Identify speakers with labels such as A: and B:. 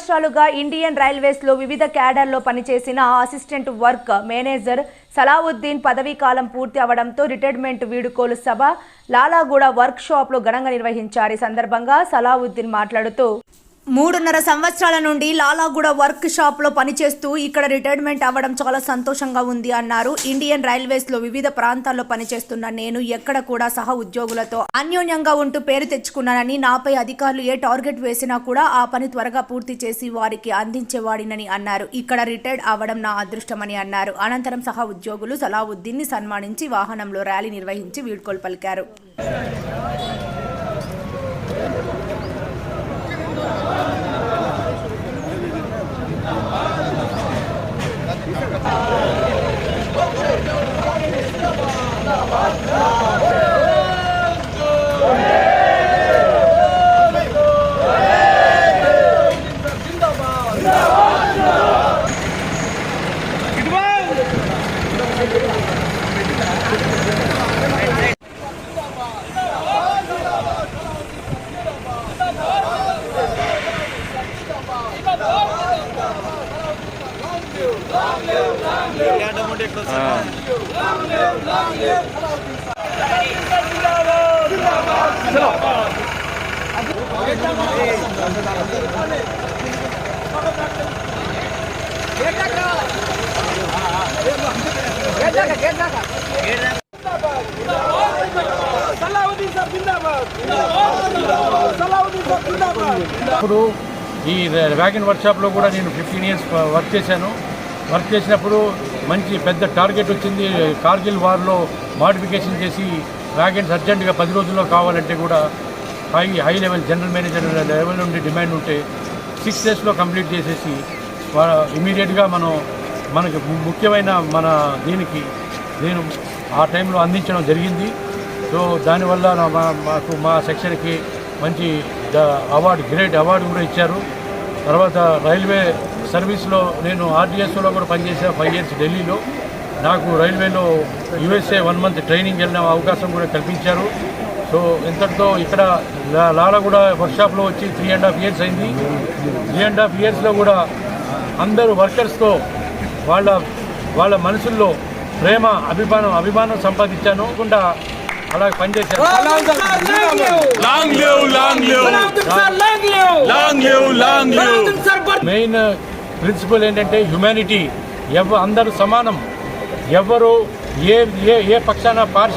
A: సంవత్సరాలుగా ఇండియన్ రైల్వేస్లో వివిధ క్యాడర్లో పనిచేసిన అసిస్టెంట్ వర్క్ మేనేజర్ సలావుద్దీన్ పదవీ కాలం పూర్తి అవడంతో రిటైర్మెంట్ వీడుకోలు సభ లాలాగూడ వర్క్ షాప్లో ఘనంగా నిర్వహించారు. ఈ సందర్భంగా సలావుద్దీన్ మాట్లాడుతూ 3.5 సంవత్సరాల నుండి లాలాగూడ వర్క్ షాప్లో పనిచేస్తూ ఇక్కడ రిటైర్మెంట్ అవ్వడం చాలా సంతోషంగా ఉంది అన్నారు. ఇండియన్ రైల్వేస్లో వివిధ ప్రాంతాల్లో పనిచేస్తున్న నేను ఎక్కడ కూడా సహ ఉద్యోగులతో అన్యోన్యంగా ఉంటూ పేరు తెచ్చుకున్నానని, నాపై అధికారులు ఏ టార్గెట్ వేసినా కూడా ఆ పని త్వరగా పూర్తి చేసి వారికి అందించేవాడినని అన్నారు. ఇక్కడ రిటైర్డ్ అవ్వడం నా అదృష్టమని అన్నారు. అనంతరం సహ ఉద్యోగులు సలావుద్దీన్ని సన్మానించి వాహనంలో ర్యాలీ నిర్వహించి వీడ్కోలు పలికారు.
B: ఇప్పుడు ఈ వ్యాగన్ వర్క్షాప్లో కూడా నేను 15 years వర్క్ చేశాను. వర్క్ చేసినప్పుడు మంచి పెద్ద టార్గెట్ వచ్చింది. కార్గిల్ వార్లో మాడిఫికేషన్ చేసి వ్యాగన్స్ అర్జెంటుగా 10 రోజుల్లో కావాలంటే కూడా high level general manager level నుండి డిమాండ్ ఉంటే 6 daysలో కంప్లీట్ చేసేసి ఇమీడియట్గా మనకు ముఖ్యమైన మన దీనికి నేను ఆ టైంలో అందించడం జరిగింది. సో దానివల్ల మాకు మా సెక్షన్కి మంచి అవార్డు, గ్రేట్ అవార్డు కూడా ఇచ్చారు. తర్వాత రైల్వే సర్వీస్లో నేను ఆర్టీఎస్లో కూడా పనిచేసా 5 years ఢిల్లీలో. నాకు రైల్వేలో USA 1 month ట్రైనింగ్ వెళ్ళిన అవకాశం కూడా కల్పించారు. సో ఇంతటితో ఇక్కడ లాలాగూడ వర్క్షాప్లో వచ్చి 3.5 years అయింది. 3.5 yearsలో కూడా అందరూ వర్కర్స్తో వాళ్ళ మనసుల్లో ప్రేమ, అభిమానం సంపాదించాను. అలా పనిచేశాను. మెయిన్ ప్రిన్సిపల్ ఏంటంటే హ్యుమానిటీ. అందరూ సమానం, ఎవరు ఏ పక్షాన పార్షియాలిటీ